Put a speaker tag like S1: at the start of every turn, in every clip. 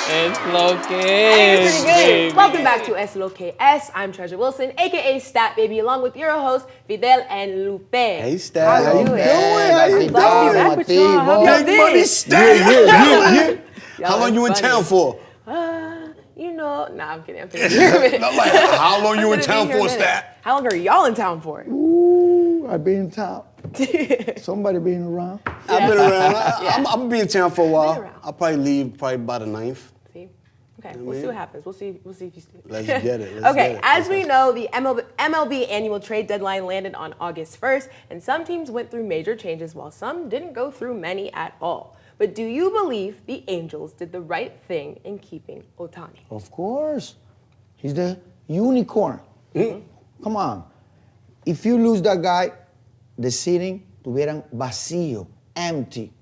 S1: It's Loki.
S2: Pretty good. Welcome back to Es Lo Que Es. I'm Treasure Wilson, aka Stat Baby, along with your hosts Fidel and Loopy.
S3: Hey, Stat.
S2: How you doing?
S3: How you
S2: I'm glad to be back with y'all. How y'all
S3: Big money,
S2: been?
S3: Stat.
S2: Y'all
S3: How long
S2: are
S3: you in
S2: funny.
S3: town for?
S2: I'm kidding. I'm kidding.
S3: I'm like, how long you in town for, Stat?
S2: How long are y'all in town for?
S4: Ooh, I've been in town. Somebody been around.
S3: I've been around. I'm gonna be in town for a
S2: Been
S3: while.
S2: around.
S3: I'll probably leave by the 9th.
S2: See? Okay, we'll see what happens. We'll see if you stay.
S3: Let's get it. Let's
S2: Okay,
S3: get it.
S2: as we know, the MLB annual trade deadline landed on August 1st, and some teams went through major changes while some didn't go through many at all. But do you believe the Angels did the right thing in keeping Ohtani?
S4: Of course. He's the unicorn. Come on. If you lose that guy, the sitting tuvieran vacío, empty.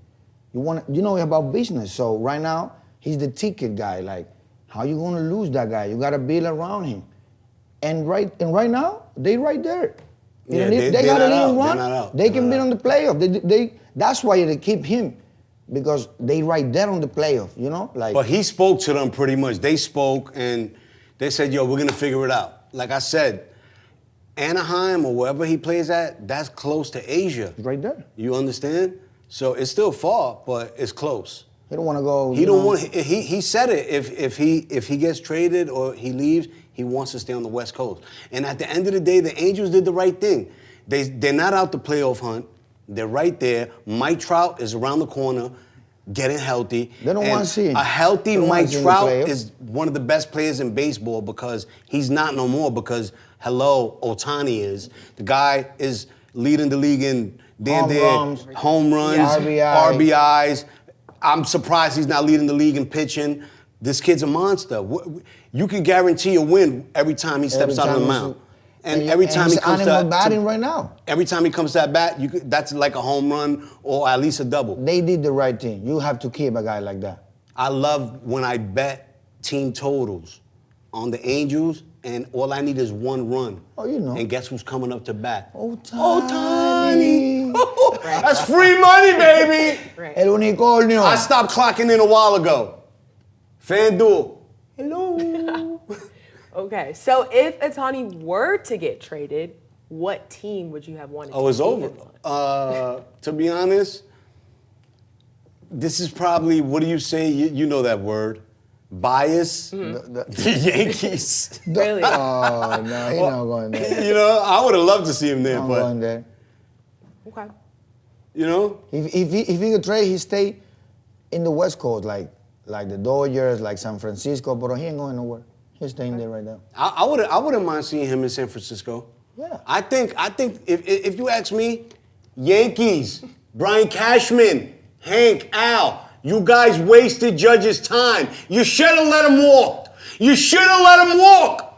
S4: You know about business. So right now, he's the ticket guy. Like, how you gonna lose that guy? You gotta build around him. And right now, they right there.
S3: Yeah,
S4: they
S3: they're
S4: got
S3: not
S4: a
S3: out.
S4: little
S3: They're
S4: run.
S3: not out.
S4: They
S3: They're
S4: can
S3: not
S4: be on the playoff. That's why they keep him. Because they right there on the playoff, you know? Like,
S3: But he spoke to them pretty much. They spoke and they said, yo, we're gonna figure it out. Like I said, Anaheim or wherever he plays at, that's close to Asia.
S4: right there.
S3: You understand? So it's still far, but it's close.
S4: He don't want to go.
S3: He don't want. He said it. If he gets traded or he leaves, he wants to stay on the West Coast. And at the end of the day, the Angels did the right thing. They're not out the playoff hunt. They're right there. Mike Trout is around the corner, getting healthy.
S4: They don't want to see him.
S3: A healthy
S4: They don't wanna
S3: Mike
S4: see him in the
S3: Trout
S4: playoffs.
S3: is one of the best players in baseball because he's not no more. Because hello, Ohtani is. The guy is leading the league in home runs, RBIs. I'm surprised he's not leading the league in pitching. This kid's a monster. You can guarantee a win every time he steps out on the mound. And every time he comes to
S4: batting right now.
S3: Every time he comes to that bat, that's like a home run or at least a double.
S4: They did the right thing. You have to keep a guy like that.
S3: I love when I bet team totals on the Angels, and all I need is one run.
S4: Oh, you know.
S3: And guess who's coming up to bat?
S4: Ohtani.
S3: That's free money, baby.
S2: Right.
S4: El unicornio.
S3: I stopped clocking in a while ago. FanDuel.
S4: Hello.
S2: Okay, so if Ohtani were to get traded, what team would you have wanted to
S3: Oh, it's
S2: see
S3: over.
S2: him on?
S3: To be honest, this is probably, what do you say? You know that word. Bias. The Yankees.
S2: Really?
S4: Oh, no, he's not going there.
S3: You know, I would have loved to see him there,
S4: Not
S3: but,
S4: going there.
S2: Okay.
S3: you know,
S4: If he could trade, he stay in the West Coast, like the Dodgers, like San Francisco, but he ain't going nowhere. He's staying there right now.
S3: I wouldn't mind seeing him in San Francisco.
S4: Yeah.
S3: I think if you ask me, Yankees, Brian Cashman, Hank, Al, you guys wasted Judge's time. You should have let him walk. You should have let him walk.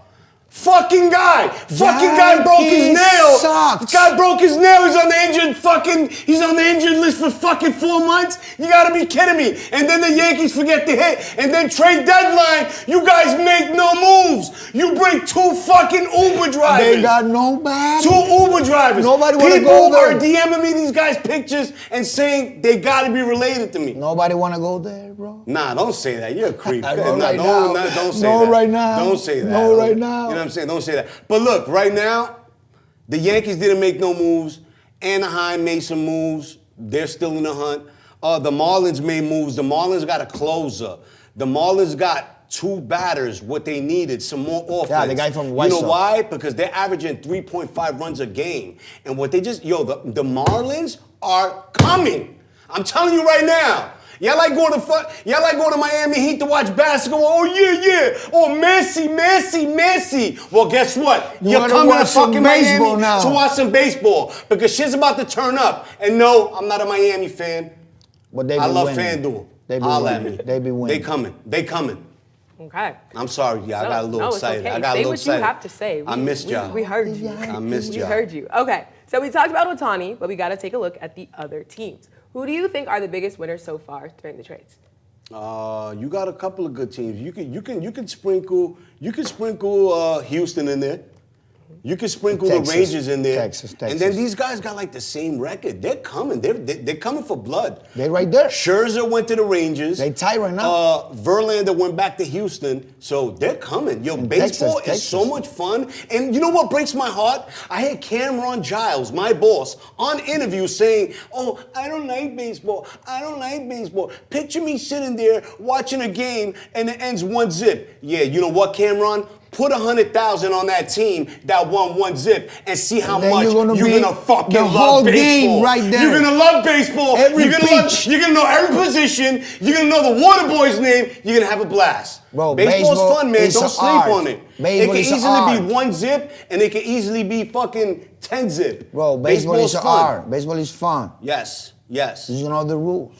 S3: Fucking guy broke his nail.
S4: Sucks.
S3: Guy broke his nail. He's on the injured list for fucking 4 months. You gotta be kidding me. And then the Yankees forget to hit. And then trade deadline, you guys make no moves. You bring 2 fucking Uber drivers.
S4: They got nobody.
S3: 2 Uber drivers.
S4: Nobody wanna
S3: People
S4: go there.
S3: are DMing me these guys' pictures and saying they gotta be related to me.
S4: Nobody want to go there, bro.
S3: Nah, don't say that. You're a creep.
S4: No,
S3: Don't
S4: right now.
S3: don't say
S4: No,
S3: that.
S4: right now.
S3: Don't say that.
S4: No, right now.
S3: You know what I'm saying? Don't say that. But look, right now, the Yankees didn't make no moves. Anaheim made some moves. They're still in the hunt. The Marlins made moves. The Marlins got a closer. The Marlins got 2 batters, what they needed, some more offense.
S4: Yeah, the guy from White
S3: You know
S4: Sox.
S3: why? Because they're averaging 3.5 runs a game. And what they just, the Marlins are coming. I'm telling you right now. Y'all like going to Miami Heat to watch basketball. Oh, yeah. Oh, Messi. Well, guess what?
S4: You
S3: You're
S4: wanna
S3: coming to
S4: watch some
S3: fucking
S4: baseball
S3: Miami
S4: now.
S3: to watch some baseball because shit's about to turn up. And no, I'm not a Miami fan.
S4: But they be
S3: I love
S4: winning.
S3: FanDuel.
S4: They be
S3: Holla at
S4: winning.
S3: me.
S4: They be winning.
S3: They coming.
S2: Okay.
S3: I'm sorry, y'all. I got a little
S2: it's
S3: excited.
S2: okay.
S3: I got
S2: Say
S3: a little
S2: what
S3: excited.
S2: you have to say.
S3: I missed y'all.
S2: We heard you.
S3: I missed
S2: We
S3: y'all.
S2: heard you. Okay. So we talked about Ohtani, but we got to take a look at the other teams. Who do you think are the biggest winners so far during the trades?
S3: You got a couple of good teams. You can sprinkle Houston in there. You can sprinkle
S4: Texas,
S3: the Rangers in there.
S4: Texas.
S3: And then these guys got like the same record. They're coming. They're coming for blood.
S4: They're right there.
S3: Scherzer went to the Rangers.
S4: They tied right now.
S3: Verlander went back to Houston. So they're coming. Yo, baseball is so much fun. And you know what breaks my heart? I hear Cameron Giles, my boss, on interview saying, oh, I don't like baseball. I don't like baseball. Picture me sitting there watching a game and it ends 1-0. Yeah, you know what, Cameron? Put 100,000 on that team that won 1-0 and see how much you're gonna fucking
S4: the
S3: love
S4: whole
S3: baseball.
S4: Game right there.
S3: You're gonna love baseball.
S4: Every
S3: you're gonna know every position. You're gonna know the water boy's name. You're gonna have a blast.
S4: Bro,
S3: baseball's
S4: baseball
S3: fun, man.
S4: is
S3: Don't
S4: an
S3: sleep
S4: art.
S3: on it.
S4: Baseball
S3: it
S4: is
S3: can
S4: an
S3: easily
S4: art.
S3: be 1-0 and it can easily be fucking 10-0.
S4: Bro, baseball is an
S3: fun.
S4: art. Baseball is fun.
S3: Yes.
S4: You know the rules.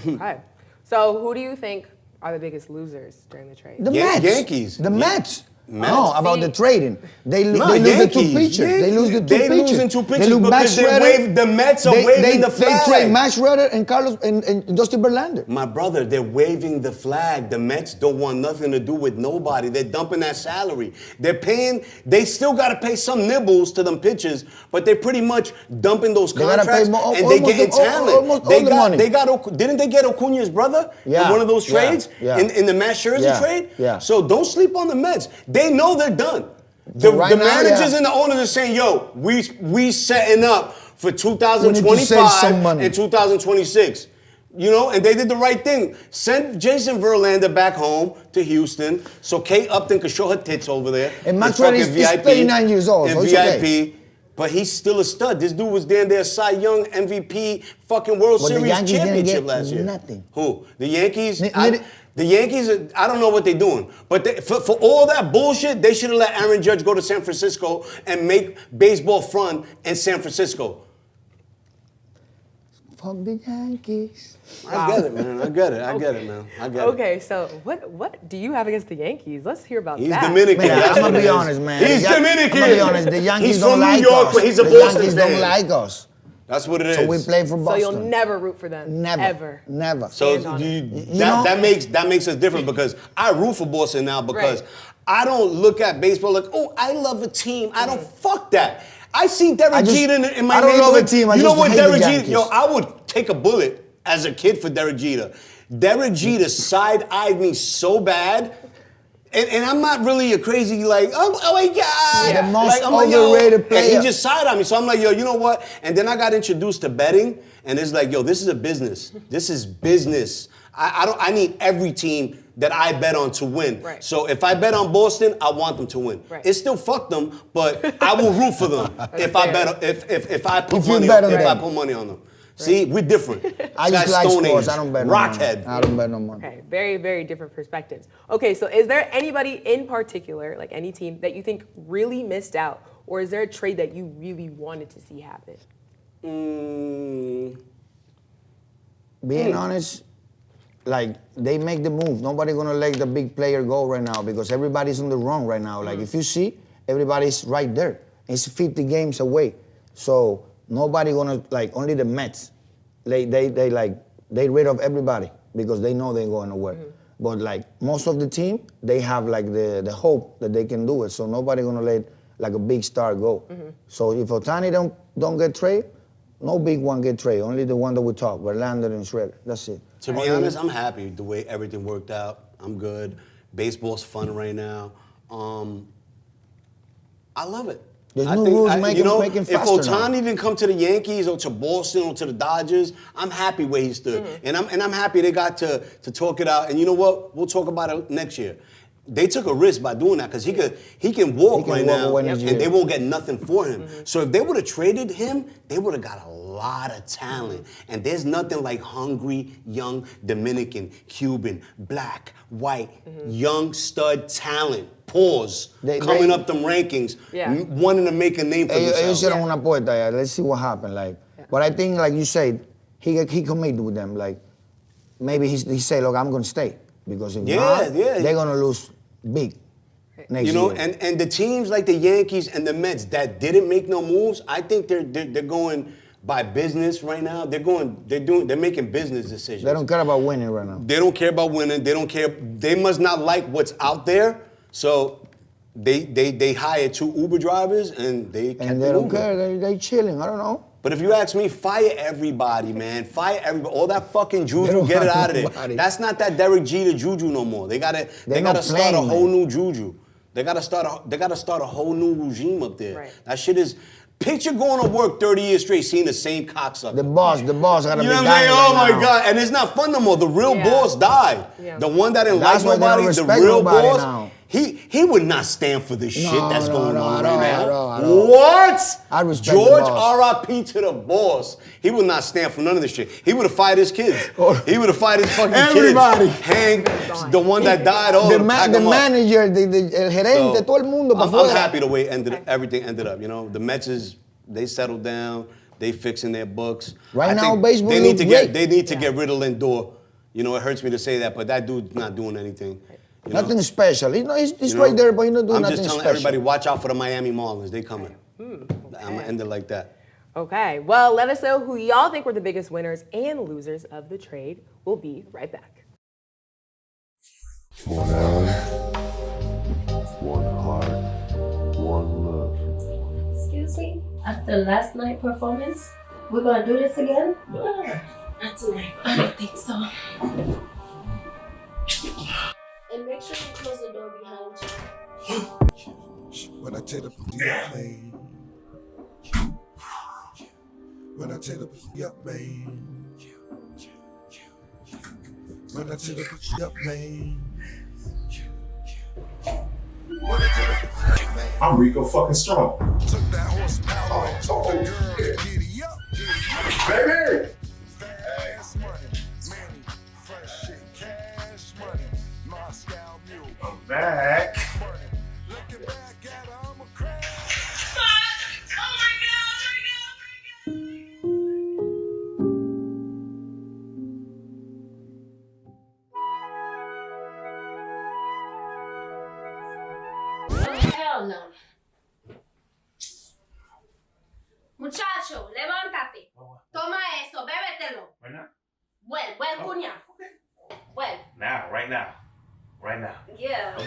S2: Okay. So who do you think are the biggest losers during the trade?
S4: The Mets.
S3: Yankees.
S4: The Mets.
S3: Mets.
S4: No, about the trading. They lose the
S3: Yankees.
S4: two pitchers. They lose the two
S3: They
S4: pitchers.
S3: losing two pitchers
S4: They lose
S3: because the Mets are waving the flag.
S4: They trade Max Scherzer and Carlos and Justin Verlander.
S3: My brother, they're waving the flag. The Mets don't want nothing to do with nobody. They're dumping that salary. They're paying. They still got to pay some nibbles to them pitchers, but they're pretty much dumping those contracts and they getting talent.
S4: Almost all the money.
S3: Didn't they get Acuna's brother in one of those trades in the Max Scherzer trade?
S4: Yeah.
S3: So don't sleep on the Mets. They know they're done. The managers and the owners are saying, yo, we setting up for 2025 and 2026. You know, and they did the right thing. Sent Jason Verlander back home to Houston so Kate Upton could show her tits over there.
S4: And Max Scherzer is 39 years old,
S3: and
S4: so it's
S3: VIP.
S4: okay.
S3: But he's still a stud. This dude was damn near Cy Young, MVP, fucking World Series championship last year.
S4: Nothing.
S3: Who? The Yankees? The Yankees, I don't know what they're doing. But for all that bullshit, they should have let Aaron Judge go to San Francisco and make baseball fun in San Francisco.
S4: Fuck the Yankees.
S3: I get it, man. I get it, man. I get it.
S2: Okay, so what do you have against the Yankees? Let's hear about
S3: He's
S2: that.
S3: Dominican.
S4: Man,
S3: That's
S4: I'm
S3: what
S4: gonna
S3: it
S4: be
S3: is.
S4: honest, man.
S3: He's Dominican.
S4: I'm gonna be honest. The Yankees
S3: He's
S4: don't
S3: from
S4: like
S3: New York,
S4: us.
S3: but he's a
S4: the
S3: Boston
S4: Yankees
S3: fan.
S4: don't like us.
S3: That's what it is.
S4: So we play for Boston.
S2: So you'll never root for them.
S4: Never.
S2: Ever.
S4: Never.
S3: So
S2: Stand
S3: that makes us different because I root for Boston now because I don't look at baseball like, oh, I love a team. I don't fuck that. I see Derek Jeter in my neighborhood.
S4: I don't love a team.
S3: You know what,
S4: hate the
S3: Derek Jeter?
S4: Yankees.
S3: Yo, I would take a bullet as a kid for Derek Jeter. Derek Jeter side-eyed me so bad. And I'm not really a crazy like, oh my God.
S2: Yeah.
S4: The most
S3: I'm like,
S4: overrated player.
S3: And he just side-eyed me. So I'm like, yo, you know what? And then I got introduced to betting. And it's like, yo, this is a business. This is business. I need every team that I bet on to win.
S2: Right.
S3: So if I bet on Boston, I want them to win.
S2: Right.
S3: It's still fuck them, but I will root for them if I put money on them. See, we're different.
S4: I just like
S3: Stone
S4: sports.
S3: Age.
S4: I don't bet no money.
S3: Rockhead.
S4: I don't bet no money.
S2: Okay, very, very different perspectives. Okay, so is there anybody in particular, like any team, that you think really missed out? Or is there a trade that you really wanted to see happen?
S4: Being honest, like they make the move. Nobody gonna let the big player go right now because everybody's on the run right now. Like if you see, everybody's right there. It's 50 games away. So nobody gonna only the Mets. They rid of everybody because they know they're going nowhere. But most of the team, they have the hope that they can do it. So nobody gonna let a big star go. So if Ohtani don't get traded, no big one get traded. Only the one that we talk, Verlander and Scherzer. That's it.
S3: To be honest, I'm happy the way everything worked out. I'm good. Baseball's fun right now. I love it.
S4: There's no rules making
S3: if
S4: faster
S3: Ohtani
S4: now.
S3: didn't come to the Yankees or to Boston or to the Dodgers, I'm happy where he stood. And I'm happy they got to talk it out. And you know what? We'll talk about it next year. They took a risk by doing that because he can walk right now and they won't get nothing for him. So if they would have traded him, they would have got a lot of talent. And there's nothing like hungry, young, Dominican, Cuban, black, white, young stud talent. Pause. Coming up them rankings, wanting to make a name for themselves.
S4: Ellos hicieron una puerta ya. Let's see what happened. But I think, like you said, he committed with them. Maybe he said, look, I'm going to stay. Because if not, they're going to lose big next year.
S3: And the teams like the Yankees and the Mets that didn't make no moves, I think they're going by business right now. They're making business decisions.
S4: They don't care about winning right now.
S3: They don't care about winning. They don't care. They must not like what's out there. So they hire 2 Uber drivers and they kept
S4: And they don't care. They chilling. I don't know.
S3: But if you ask me, fire everybody, man. Fire everybody. All that fucking juju, get it out of there.
S4: Nobody.
S3: That's not that Derek Jeter juju no more. They gotta start a whole new juju. They gotta start a whole new regime up there.
S2: Right.
S3: That shit is. Picture going to work 30 years straight seeing the same cocksucker.
S4: The boss gotta
S3: You
S4: be
S3: know what I'm
S4: dying
S3: saying? Oh
S4: right
S3: my
S4: now.
S3: God. And it's not fun no more. The real boss died.
S2: Yeah.
S3: The one that didn't
S4: That's why
S3: like
S4: they don't
S3: nobody, the
S4: respect
S3: real
S4: nobody
S3: boss,
S4: now.
S3: he would not stand for this shit that's going on right now.
S4: at all.
S3: What?
S4: I respect
S3: George
S4: the boss.
S3: R.I.P. to the boss. He would not stand for none of this shit. He would have fired his kids. He would have fired his fucking
S4: Everybody.
S3: kids. Hank, the one that died,
S4: The manager, el gerente, todo el mundo pa'
S3: I'm
S4: fuera.
S3: happy the way everything ended up. You know, the Mets they settled down. They fixing their books.
S4: Right
S3: I
S4: now,
S3: think
S4: baseball
S3: they need to
S4: look
S3: get rid of Lindor. You know, it hurts me to say that, but that dude's not doing anything. You know?
S4: Nothing special. He's
S3: You know?
S4: right there, but he's not doing
S3: I'm
S4: nothing
S3: just telling
S4: special.
S3: everybody, watch out for the Miami Marlins. They coming. I'm gonna end it like that.
S2: Okay, well, let us know who y'all think were the biggest winners and losers of the trade. We'll be right back.
S1: 1 hour, 1 heart, 1 love.
S5: Excuse me? After last night's performance, we're gonna do this again? Not tonight. I don't think so. And make sure you close the door behind you.
S1: When I tell the yeah, man. When I tell the yeah, man. When I tell the yeah, man.
S6: I'm Rico fucking strong.
S1: Took that horsepower and told the girl to giddy up.
S6: Baby!
S1: Fast money, money, fresh shit, cash money, Moscow mule.
S6: I'm back.
S1: Looking back at her, I'm a crash.
S5: Hell no. Muchacho, levántate. Toma eso, bébetelo.
S6: Right now?
S5: Well, cuña. Well,
S6: Now, right now. Right now.
S5: yeah.
S1: Girl,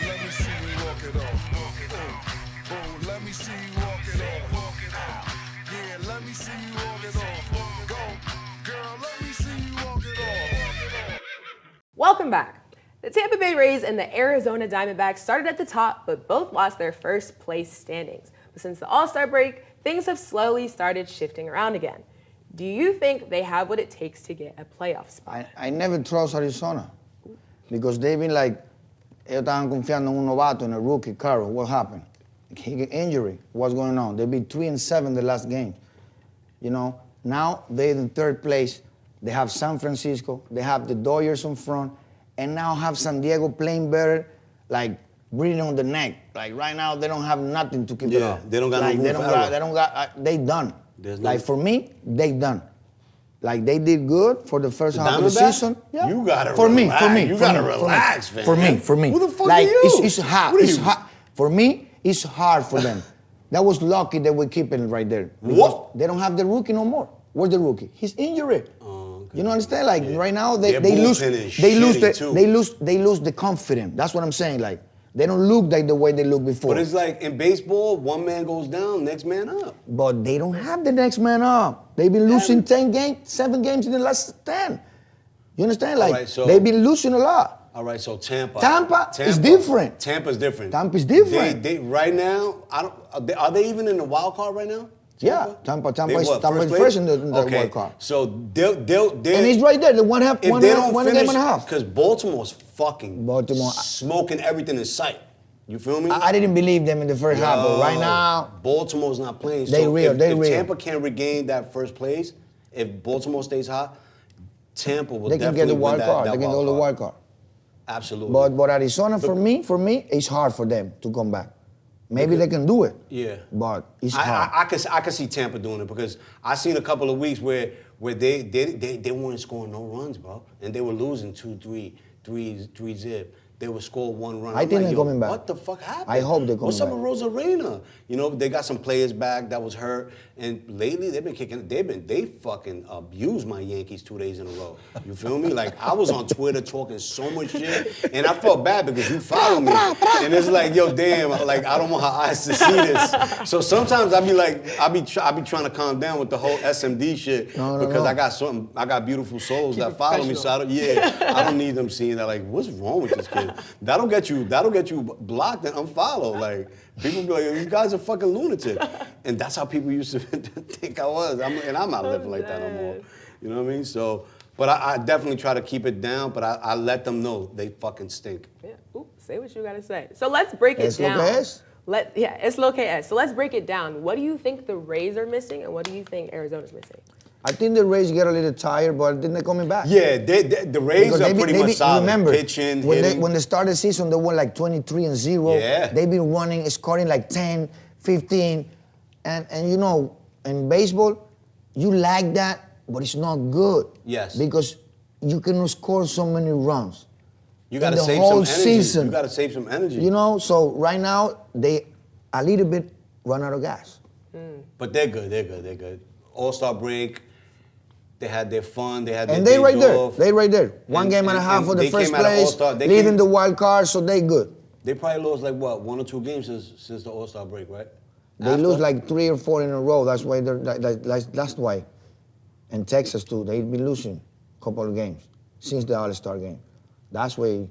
S1: let me see you walk it off. Oh, let me see you walk it off. Yeah, let me see you walk it off. Go, girl, let me see you walk it off.
S2: Welcome back. The Tampa Bay Rays and the Arizona Diamondbacks started at the top, but both lost their first place standings. But since the All-Star break, things have slowly started shifting around again. Do you think they have what it takes to get a playoff spot?
S4: I never trust Arizona because they've been like, ellos estaban confiando en un novato, in a rookie, Carroll. What happened? He get injury. What's going on? They've been 3-7 the last game. You know, now they're in third place. They have San Francisco. They have the Dodgers in front. And now have San Diego playing better, like breathing on the neck. Like right now, they don't have nothing to keep it up.
S3: They don't got
S4: like,
S3: no
S4: they
S3: room
S4: don't
S3: for
S4: got,
S3: error.
S4: they don't got. They done.
S3: There's no-
S4: Like for me, they done. Like they did good for the first half of the
S3: Diamondbacks?
S4: season.
S3: You gotta
S4: for
S3: relax.
S4: me.
S3: You
S4: for
S3: gotta
S4: me,
S3: relax,
S4: for me,
S3: man.
S4: For me.
S3: Who the fuck
S4: like
S3: are you?
S4: it's hard.
S3: What are
S4: It's
S3: you?
S4: hard. For me, it's hard for them. That was lucky that we keep it right there. Because
S3: What?
S4: They don't have the rookie no more. Where's the rookie? He's injured. You know understand? Like right now
S3: Their
S4: they lose
S3: bullpen is
S4: they lose
S3: shitty, too.
S4: they lose the confidence. That's what I'm saying. Like they don't look like the way they looked before.
S3: But it's like in baseball, one man goes down, next man up.
S4: But they don't have the next man up. They've been losing 7 games in the last 10. You understand? Like
S3: right, so-
S4: they've been losing a lot.
S3: All right, so Tampa.
S4: Tampa is different.
S3: Tampa's different.
S4: Tampa's different.
S3: They right now, are they even in the wild card right now?
S4: Yeah, Tampa
S3: They
S4: is
S3: what,
S4: Tampa is
S3: place?
S4: first in the
S3: Okay,
S4: wild card.
S3: So they'll
S4: And it's right there. The one
S3: if they don't
S4: game
S3: finish,
S4: and a half.
S3: because Baltimore's fucking
S4: Baltimore-
S3: smoking everything in sight. You feel me?
S4: I didn't believe them in the first half, but right now
S3: Baltimore's not playing.
S4: They
S3: So
S4: real,
S3: if,
S4: they
S3: if
S4: real.
S3: Tampa can't regain that first place, if Baltimore stays hot, Tampa will
S4: they can
S3: definitely
S4: get the
S3: win
S4: wild
S3: that,
S4: card.
S3: that
S4: They can go to the wild card.
S3: Absolutely.
S4: But Arizona, for me, it's hard for them to come back. Maybe they can do it.
S3: Yeah.
S4: But it's hard.
S3: I can see Tampa doing it because I seen a couple of weeks where they weren't scoring no runs, bro, and they were losing 2-3 zip. they would score one run.
S4: I think they're coming back.
S3: What the fuck happened?
S4: I hope they're coming
S3: What's up
S4: back.
S3: with Rosarena? You know, they got some players back that was hurt, and lately they fucking abused my Yankees 2 days in a row. You feel me? Like I was on Twitter talking so much shit, and I felt bad because you follow me, and it's like, yo, damn, like I don't want her eyes to see this. So sometimes I be trying to calm down with the whole SMD shit because I got beautiful souls that follow me. So I don't need them seeing that. Like, what's wrong with this kid? That'll get you blocked and unfollowed. Like people be like, you guys are fucking lunatic, and that's how people used to think I was. I'm not living like that no more. You know what I mean? So, but I definitely try to keep it down. But I let them know they fucking stink.
S2: Yeah. Ooh, say what you gotta say. So let's break it down.
S4: Es
S2: it's lo que es. So let's break it down. What do you think the Rays are missing, and what do you think Arizona's missing?
S4: I think the Rays get a little tired, but then they're coming back.
S3: Yeah, the Rays are pretty much solid.
S4: Remember,
S3: pitching,
S4: when they started the season, they were like 23-0.
S3: Yeah.
S4: They've been running, scoring like 10, 15. And you know, in baseball, you like that, but it's not good.
S3: Yes.
S4: Because you cannot score so many runs.
S3: You got to save
S4: whole
S3: some energy.
S4: season.
S3: You got to save some energy.
S4: You know, so right now, they a little bit run out of gas.
S3: But they're good. All-Star break. They had their fun. They had their
S4: And they right there.
S3: off.
S4: They right there. One game and a half for the first place, leading the wild card, so they good.
S3: They probably lost like what, 1 or 2 games since the All-Star break, right?
S4: They lose like 3 or 4 in a row. That's why that's why. And Texas too. They've been losing a couple of games since the All-Star game. That's why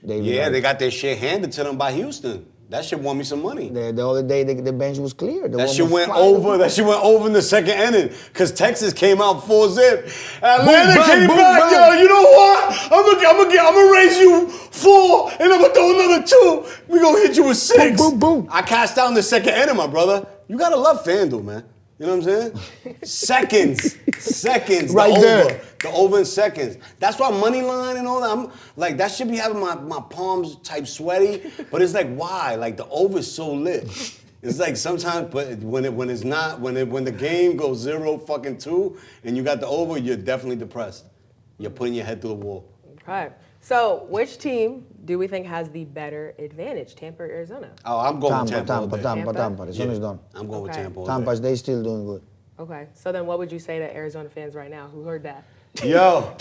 S4: they.
S3: Yeah, they got their shit handed to them by Houston. That shit won me some money.
S4: The other day, the bench was clear.
S3: That shit went over in the second inning because Texas came out 4-0. Atlanta came back, yo. You know what? I'm gonna raise you 4, and I'm gonna throw another 2. We gonna hit you with 6.
S4: Boom, boom, boom.
S3: I cast out in the second inning, my brother. You gotta love FanDuel, man. You know what I'm saying? Seconds.
S4: Right there.
S3: The over in seconds. That's why money line and all that. I'm like, that should be having my palms type sweaty. But it's like, why? Like the over is so lit. It's like sometimes, but when the game goes 0-2 and you got the over, you're definitely depressed. You're putting your head through the wall.
S2: Okay. So which team do we think has the better advantage, Tampa or Arizona?
S3: Oh, I'm going with Tampa.
S4: Tampa. Arizona's done.
S3: I'm going with Tampa.
S4: Tampa's, they still doing good.
S2: Okay. So then what would you say to Arizona fans right now who heard that?
S3: Yo,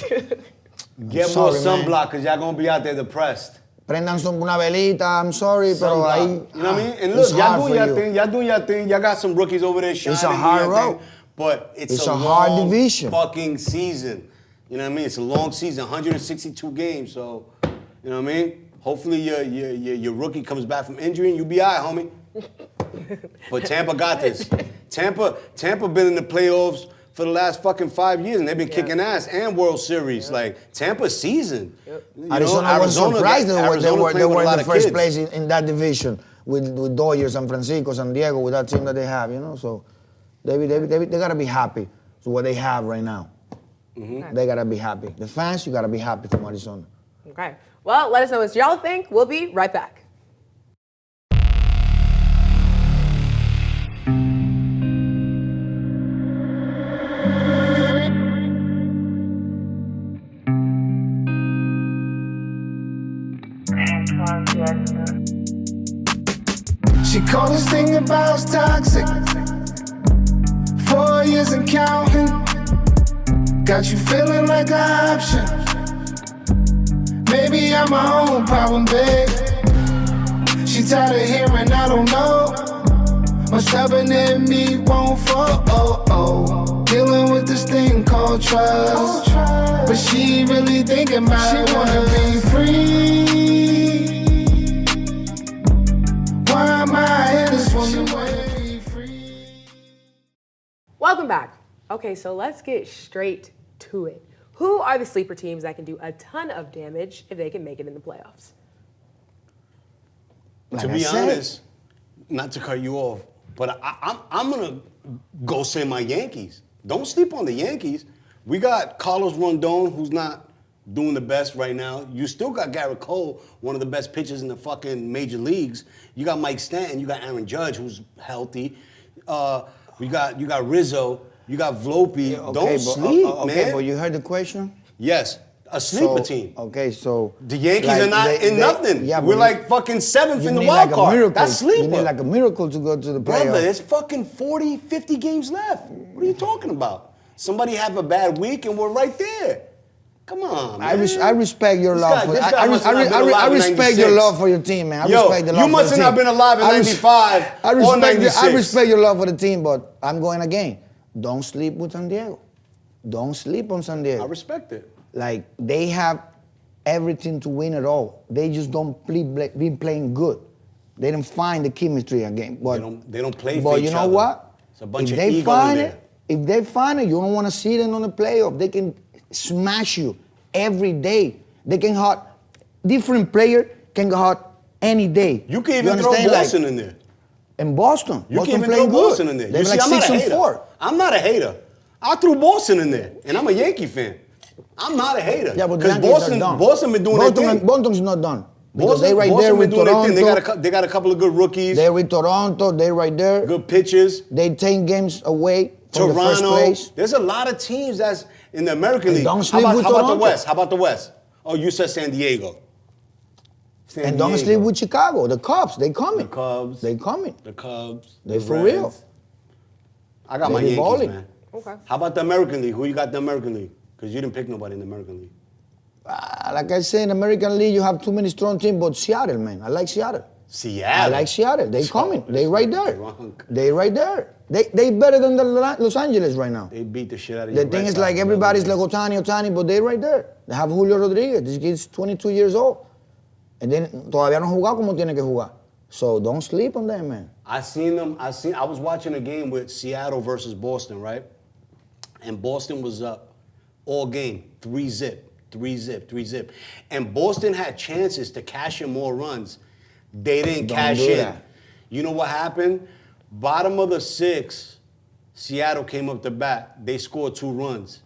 S3: get more
S4: sorry,
S3: sunblock because y'all going to be out there depressed.
S4: Prendan una velita, I'm sorry, pero ahí.
S3: You know what I mean? And look, y'all doing your thing. Y'all got some rookies over there shining.
S4: It's a hard road.
S3: But it's
S4: a
S3: long
S4: hard division.
S3: Fucking season. You know what I mean? It's a long season, 162 games. So, you know what I mean? Hopefully your rookie comes back from injury and you be all right, homie. But Tampa got this. Tampa been in the playoffs for the last fucking 5 years, and they've been kicking ass and World Series. Like Tampa's seasoned.
S4: Arizona was surprised they were in the first
S3: kids.
S4: place in that division with Dodgers, San Francisco, San Diego, with that team that they have. You know, so they gotta be happy with what they have right now. Mm-hmm. They gotta be happy. The fans, you gotta be happy from Arizona.
S2: Okay. Well, let us know what y'all think. We'll be right back.
S1: She called this thing about toxic. 4 years and counting. Got you feeling like an option. Maybe I'm my own problem, babe. She tired of hearing I don't know. My stubborn in me won't fall. Dealing with this thing called trust. But she really thinking about it. She wanna be free. Why am I in this woman wanna be free?
S2: Welcome back. Okay, so let's get straight to it. Who are the sleeper teams that can do a ton of damage if they can make it in the playoffs?
S3: To be honest, not to cut you off, but I'm gonna go say my Yankees. Don't sleep on the Yankees. We got Carlos Rondon, who's not doing the best right now. You still got Garrett Cole, one of the best pitchers in the fucking major leagues. You got Mike Stanton. You got Aaron Judge, who's healthy. You got Rizzo. You got Loopy. Don't sleep, man.
S4: Okay, but you heard the question?
S3: Yes. A sleeper team.
S4: Okay, so
S3: The Yankees
S4: like,
S3: are not in nothing.
S4: Yeah,
S3: We're
S4: but
S3: like fucking 7th
S4: you
S3: in the
S4: need
S3: wild
S4: like a
S3: card.
S4: miracle.
S3: That's sleeper.
S4: You need like a miracle to go to the playoffs.
S3: Brother, there's fucking 40, 50 games left. What are you talking about? Somebody have a bad week and we're right there. Come on, man.
S4: I respect your
S3: This
S4: love
S3: guy-
S4: for
S3: this guy must have not been
S4: I
S3: alive in
S4: respect
S3: 96.
S4: your love for your team, man. I
S3: Yo,
S4: respect the love
S3: you
S4: for
S3: must
S4: the
S3: have
S4: team.
S3: not been alive in
S4: I
S3: 95
S4: I
S3: or
S4: respect
S3: 96.
S4: I respect your love for the team, but I'm going again. Don't sleep with San Diego. Don't sleep on San Diego.
S3: I respect it.
S4: Like they have everything to win it all. They just don't been playing good. They didn't find the chemistry again. But
S3: They don't play for
S4: but
S3: each
S4: you know
S3: other.
S4: what?
S3: It's a bunch
S4: if
S3: of
S4: they
S3: ego
S4: find
S3: in
S4: it,
S3: there.
S4: if they find it, you don't want to see them on the playoff. They can smash you every day. They can hurt different player can hurt any day.
S3: You can even throw
S4: understand?
S3: Boston
S4: Like,
S3: in there.
S4: in Boston.
S3: You
S4: Boston
S3: can even
S4: playing
S3: throw
S4: good.
S3: Boston in there.
S4: They're
S3: You see,
S4: like
S3: I'm not a
S4: 6-4.
S3: hater. I'm not a hater. I threw Boston in there, and I'm a Yankee fan. I'm not a hater.
S4: Yeah, but the
S3: because
S4: Yankees
S3: Boston,
S4: are done.
S3: Boston been doing their thing.
S4: Boston's not done. Because
S3: Boston,
S4: they right
S3: Boston
S4: there
S3: been
S4: with
S3: doing their thing.
S4: Toronto.
S3: They got a couple of good rookies,
S4: They're with Toronto. They're right there.
S3: good pitchers.
S4: They 10 games away from the first
S3: Toronto.
S4: place.
S3: There's a lot of teams that's in the American
S4: And
S3: League.
S4: don't
S3: How
S4: sleep
S3: about,
S4: with
S3: how about the
S4: Toronto.
S3: West? How about the West? Oh, you said San Diego. San
S4: And don't
S3: Diego.
S4: sleep with Chicago. The Cubs, they coming.
S3: The Cubs.
S4: They coming.
S3: The Cubs.
S4: They
S3: the
S4: for
S3: Reds.
S4: real.
S3: I got
S4: They
S3: my
S4: be
S3: Yankees,
S4: balling.
S3: man.
S2: Okay.
S3: How about the American League? Who you got in the American League? Because you didn't pick nobody in the American League.
S4: Like I say, in American League, you have too many strong teams, but Seattle, man. I like Seattle.
S3: Seattle.
S4: I like Seattle. They coming. They right there.
S3: Drunk.
S4: They right there. They better than the Los Angeles right now.
S3: They beat the shit out of
S4: The
S3: your
S4: thing
S3: Red
S4: is,
S3: Sox,
S4: like, everybody's
S3: brother.
S4: like Otani, but they right there. They have Julio Rodriguez. This kid's 22 years old. And then todavía no jugar como tiene que jugar. So don't sleep on them, man.
S3: I was watching a game with Seattle versus Boston, right? And Boston was up all game, 3-0, 3-0, 3-0. And Boston had chances to cash in more runs. They didn't
S4: Don't
S3: cash
S4: do
S3: in.
S4: that.
S3: You know what happened? Bottom of the 6th, Seattle came up to bat. They scored 2 runs.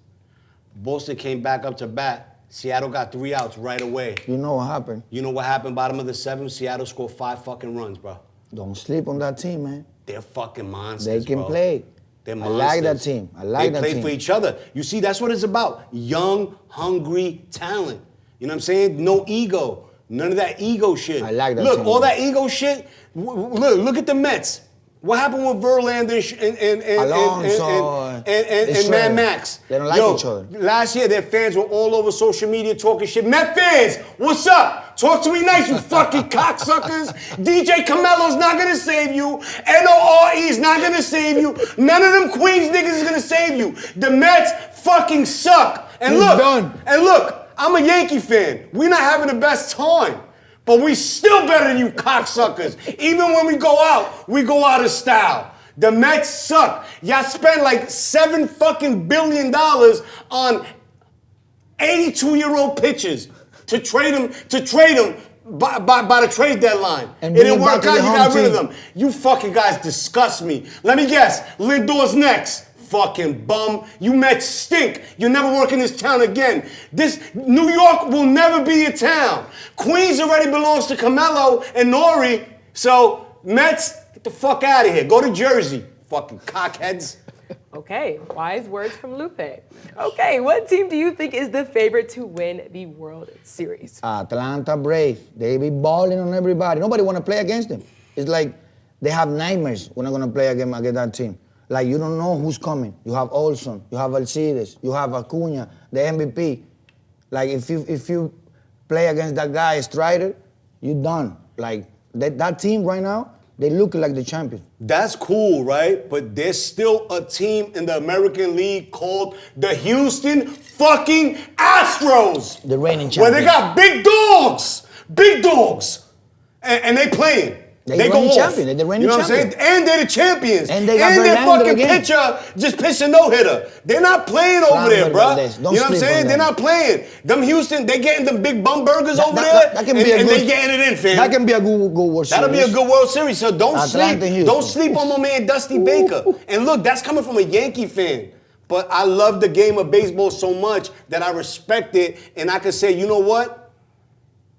S3: Boston came back up to bat. Seattle got 3 outs right away.
S4: You know what happened.
S3: You know what happened? Bottom of the 7th, Seattle scored 5 fucking runs, bro.
S4: Don't sleep on that team, man.
S3: They're fucking monsters,
S4: They can
S3: bro.
S4: play.
S3: They're
S4: I
S3: monsters.
S4: like that team. I like that
S3: They
S4: team.
S3: play for each other. You see, that's what it's about. Young, hungry talent. You know what I'm saying? No ego. None of that ego shit.
S4: I like that
S3: Look,
S4: team.
S3: all that ego shit. Look at the Mets. What happened with Verlander
S4: Alonso,
S3: and
S4: Israel.
S3: Mad Max?
S4: They don't like each other.
S3: Last year, their fans were all over social media talking shit. Met fans, what's up? Talk to me nice, you fucking cocksuckers. DJ Camelo's not gonna save you. NORE is not gonna save you. None of them Queens niggas is gonna save you. The Mets fucking suck. And
S4: He's
S3: look,
S4: done.
S3: I'm a Yankee fan. We're not having the best time. But we still better than you cocksuckers. Even when we go out of style. The Mets suck. Y'all spend like $7 fucking billion on 82-year-old pitchers to trade them by the trade deadline.
S4: And
S3: It didn't
S4: bring it
S3: work
S4: back to
S3: out,
S4: your
S3: you got
S4: home
S3: rid of
S4: team.
S3: them. You fucking guys disgust me. Let me guess, Lindor's next. Fucking bum. You Mets stink. You'll never work in this town again. New York will never be a town. Queens already belongs to Camelo and Nori. So, Mets, get the fuck out of here. Go to Jersey. Fucking cockheads.
S2: Okay, wise words from Lupe. Okay, what team do you think is the favorite to win the World Series?
S4: Atlanta Braves. They be balling on everybody. Nobody want to play against them. It's like they have nightmares when they're going to play against that team. Like, you don't know who's coming. You have Olson, you have Alcides, you have Acuna, the MVP. Like, if you play against that guy, Strider, you're done. Like, that team right now, they look like the champions.
S3: That's cool, right? But there's still a team in the American League called the Houston fucking Astros.
S4: The reigning
S3: Where they
S4: champions.
S3: got big dogs. And they playing.
S4: They
S3: They go
S4: reigning
S3: off.
S4: champion. They're the reigning
S3: You know what I'm saying?
S4: champion.
S3: And they're the champions.
S4: And they got
S3: their
S4: Verlander
S3: fucking
S4: again.
S3: pitcher just pitched a no-hitter. They're not playing over there,
S4: Fran
S3: bro.
S4: Valdez.
S3: You
S4: Don't
S3: know what I'm
S4: sleep
S3: saying?
S4: on
S3: They're
S4: them.
S3: not playing. Them Houston, they getting them big bum burgers over
S4: that
S3: there.
S4: can be a
S3: and
S4: good-
S3: they getting it in, fam.
S4: That can be a good World Series.
S3: That'll be a good World Series. So don't
S4: Atlanta,
S3: sleep.
S4: Houston.
S3: Don't sleep on my man Dusty Baker. And look, that's coming from a Yankee fan. But I love the game of baseball so much that I respect it, and I can say, you know what?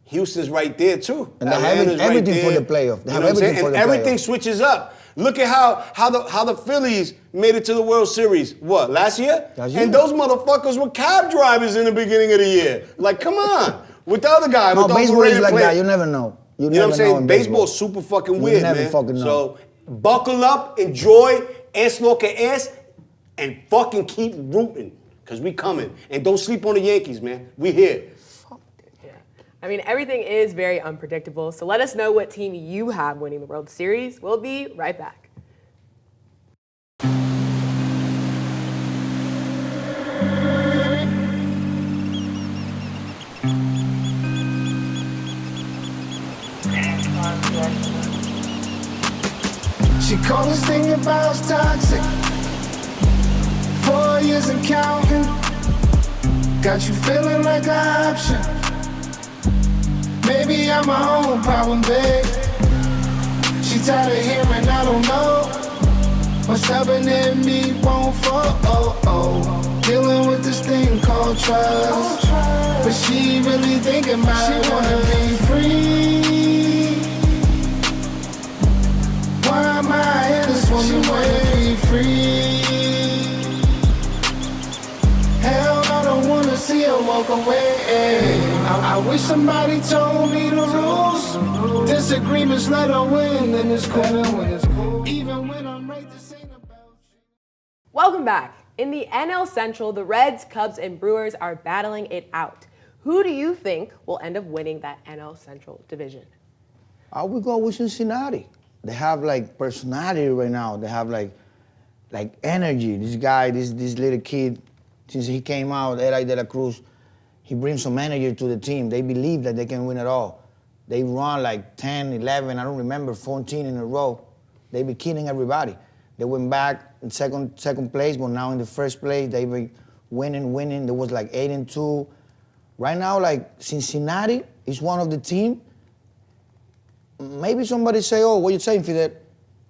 S3: Houston's right there too.
S4: And they have
S3: Atlanta's
S4: everything for
S3: there.
S4: the playoff. They
S3: You
S4: have
S3: know what I'm saying?
S4: everything for
S3: And
S4: the
S3: everything
S4: playoff.
S3: switches up. Look at how the Phillies made it to the World Series. What, last year? And those motherfuckers were cab drivers in the beginning of the year. Like, come on. With the other guy.
S4: No,
S3: with the
S4: baseball is like
S3: player.
S4: that. You never know.
S3: You know what I'm saying? Baseball's super fucking weird,
S4: never
S3: man.
S4: Fucking know.
S3: So buckle up, enjoy, es lo que es, and fucking keep rooting. Because we coming. And don't sleep on the Yankees, man. We here.
S2: Yeah. I mean, everything is very unpredictable. So let us know what team you have winning the World Series. We'll be right back.
S1: She called this thing about toxic. 4 years and counting. Got you feeling like an option. Maybe I'm my own problem, babe. She tired of hearing I don't know. What's stubborn in me won't fall. Dealing with this thing called trust. But she really thinking about it. She wanna be free. Why am I here? This woman wanna be free. Hell, I don't wanna see her walk away. I wish somebody told me the rules. Disagreements let her win, and it's cool. Even when I'm right, this ain't about you.
S2: Welcome back. In the NL Central, the Reds, Cubs, and Brewers are battling it out. Who do you think will end up winning that NL Central division?
S4: I would go with Cincinnati. They have like personality right now. They have like energy. This guy, this little kid, since he came out, Eli De La Cruz, he brings some energy to the team. They believe that they can win it all. They run like 10, 11, I don't remember, 14 in a row. They be killing everybody. They went back in second place, but now in the first place, they be winning. There was like 8-2. Right now, like Cincinnati is one of the team. Maybe somebody say, oh, what you saying, Fidel?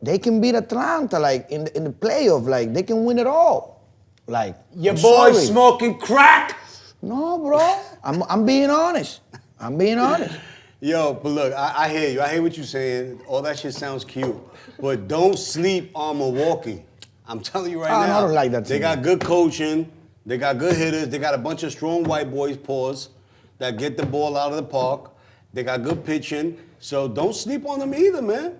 S4: They can beat Atlanta, like, in the playoff. Like, they can win it all. Like,
S3: Your
S4: I'm
S3: boy
S4: sorry.
S3: smoking crack.
S4: No, bro. I'm being honest. I'm being honest.
S3: Yo, but look, I hear you. I hear what you're saying. All that shit sounds cute. But don't sleep on Milwaukee. I'm telling you right now.
S4: I don't like that
S3: They
S4: team.
S3: got good coaching. They got good hitters. They got a bunch of strong white boys, pause, that get the ball out of the park. They got good pitching. So don't sleep on them either, man.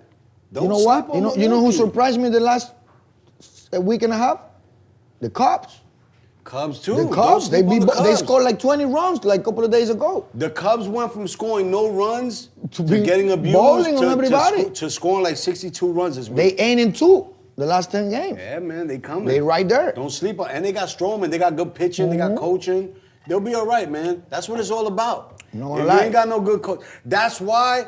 S3: Don't
S4: You know
S3: sleep
S4: what?
S3: on
S4: You know who
S3: Milwaukee.
S4: surprised me the last week and a half? The Cubs.
S3: Cubs too.
S4: The
S3: Don't
S4: Cubs. They
S3: sleep on the
S4: they
S3: Cubs.
S4: scored like 20 runs like a couple of days ago.
S3: The Cubs went from scoring no runs to
S4: be
S3: getting abused
S4: bowling on everybody.
S3: to scoring like 62 runs this week.
S4: They 8-2 the last 10 games.
S3: Yeah, man, they coming.
S4: They right there.
S3: Don't sleep on. And they got Stroman. They got good pitching. They got coaching. They'll be all right, man. That's what it's all about.
S4: No
S3: If
S4: lie.
S3: you ain't got no good coach, that's why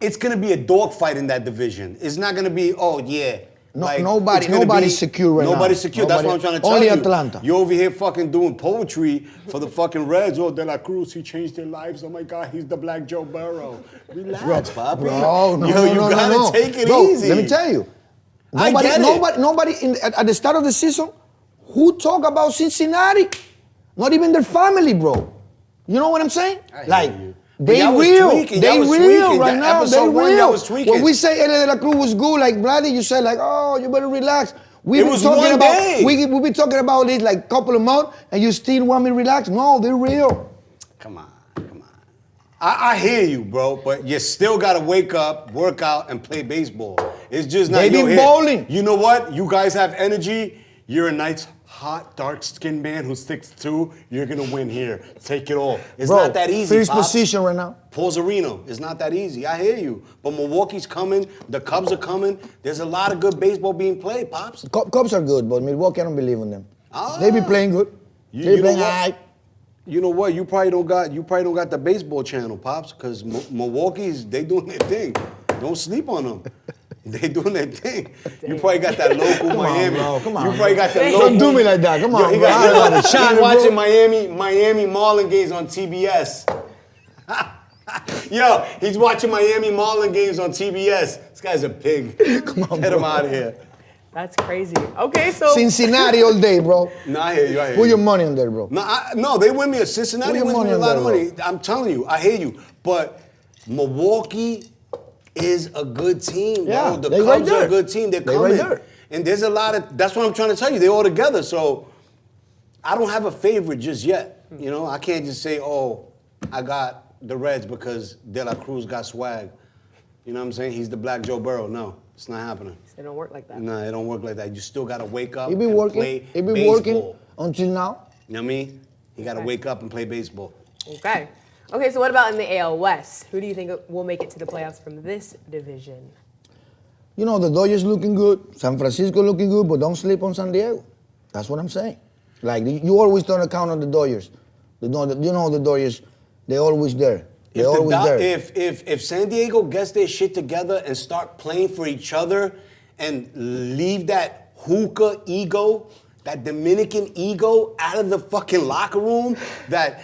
S3: it's gonna be a dogfight in that division. It's not gonna be, oh yeah.
S4: No,
S3: like,
S4: nobody-
S3: it's gonna
S4: nobody's secure right now.
S3: Nobody's secure. That's what I'm trying to tell
S4: Only
S3: you.
S4: Atlanta.
S3: You're over here fucking doing poetry for the fucking Reds. Oh, De La Cruz, he changed their lives. Oh my God, he's the Black Joe Burrow. Relax, Papi.
S4: Bro, no,
S3: Yo, you
S4: no,
S3: gotta
S4: no.
S3: take it
S4: Bro,
S3: easy.
S4: let me tell you.
S3: I get it.
S4: Nobody at the start of the season who talk about Cincinnati. Not even their family, bro. You know what I'm saying?
S3: I hear
S4: Like,
S3: you. But
S4: they
S3: y'all was
S4: real.
S3: tweaking.
S4: They
S3: Y'all was
S4: real
S3: tweaking.
S4: right
S3: That
S4: now. They
S3: episode one,
S4: real.
S3: y'all was tweaking.
S4: When we say Eli De La Cruz was good, like Bradley, you said like, oh, you better relax. We've
S3: It
S4: been
S3: was
S4: talking
S3: one
S4: about
S3: day.
S4: we've been talking about this like couple of months, and you still want me to relax? No, they're real.
S3: Come on. I hear you, bro, but you still gotta wake up, work out, and play baseball. It's just not
S4: They be
S3: your hit.
S4: bowling.
S3: You know what? You guys have energy. You're a nice, hot, dark-skinned man who sticks to. You're gonna win here. Take it all. It's
S4: Bro,
S3: not that easy.
S4: first
S3: Pops.
S4: position right now.
S3: Pozzarino. It's not that easy. I hear you. But Milwaukee's coming. The Cubs are coming. There's a lot of good baseball being played, Pops.
S4: Cubs are good, but Milwaukee, I don't believe in them.
S3: Ah.
S4: They be playing good.
S3: You
S4: They
S3: know
S4: playing
S3: what?
S4: alright.
S3: You know what? You probably don't got the baseball channel, Pops, because Milwaukee's, they doing their thing. Don't sleep on them. They doing their thing. You probably got that local Miami.
S4: bro. Come on,
S3: You probably got that local.
S4: Don't do me like that. Come on,
S3: He
S4: bro. I
S3: got,
S4: gotta shine,
S3: he's watching
S4: bro.
S3: Miami Marlin games on TBS. Yo, he's watching Miami Marlin games on TBS. This guy's a pig.
S4: Come on,
S3: Get him
S4: bro.
S3: out of here.
S2: That's crazy. Okay, so
S4: Cincinnati all day, bro.
S3: No, I hear you. I hear
S4: Put
S3: you.
S4: your money on there, bro.
S3: No, they win me. Cincinnati
S4: Put your
S3: wins me
S4: money
S3: a
S4: on
S3: lot
S4: that,
S3: of money. I'm telling you, I hear you. But Milwaukee, is a good team,
S4: Yeah,
S3: bro. The
S4: they right
S3: Cubs are a
S4: there.
S3: good team. They're
S4: They
S3: coming.
S4: right there.
S3: And there's a lot of, that's what I'm trying to tell you. They're all together. So I don't have a favorite just yet. You know, I can't just say, oh, I got the Reds because De La Cruz got swag. You know what I'm saying? He's the Black Joe Burrow. No, it's not happening.
S2: It don't work like that.
S3: No, it don't work like that. You still got to wake up
S4: He been
S3: and
S4: working.
S3: play
S4: He been
S3: baseball.
S4: working until now.
S3: You know what I mean? You got to
S2: Okay.
S3: wake up and play baseball.
S2: Okay. Okay, so what about in the AL West? Who do you think will make it to the playoffs from this division?
S4: You know, the Dodgers looking good, San Francisco looking good, but don't sleep on San Diego. That's what I'm saying. Like, you always don't count on the Dodgers. You know the Dodgers, they're always there. They're always there.
S3: If San Diego gets their shit together and start playing for each other and leave that hookah ego, that Dominican ego out of the fucking locker room, that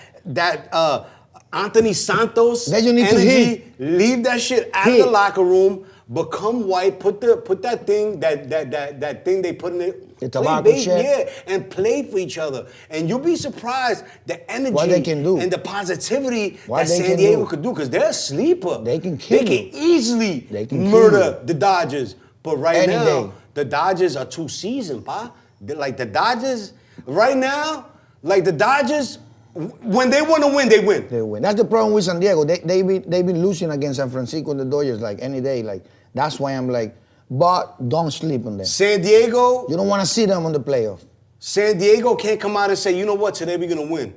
S3: Anthony Santos
S4: Then you need to
S3: energy,
S4: hit.
S3: leave that shit out of the locker room. Become white. Put that thing that thing they put in it.
S4: The tobacco chair.
S3: Yeah, and play for each other. And you'll be surprised the energy
S4: What they can do.
S3: and the positivity
S4: What
S3: that
S4: they
S3: San
S4: can
S3: Diego
S4: do.
S3: could do, because they're a sleeper.
S4: They can kill
S3: They
S4: you.
S3: can easily
S4: They can kill
S3: murder
S4: you.
S3: the Dodgers. But right
S4: Any
S3: now,
S4: day.
S3: the Dodgers are too seasoned, pa. Like the Dodgers, right now, like the Dodgers, when they want to win, they win.
S4: They win. That's the problem with San Diego. They been losing against San Francisco and the Dodgers like any day. Like, that's why I'm like, but don't sleep on them.
S3: San Diego,
S4: You don't want to see them on the playoff.
S3: San Diego can't come out and say, you know what, today we're going to win.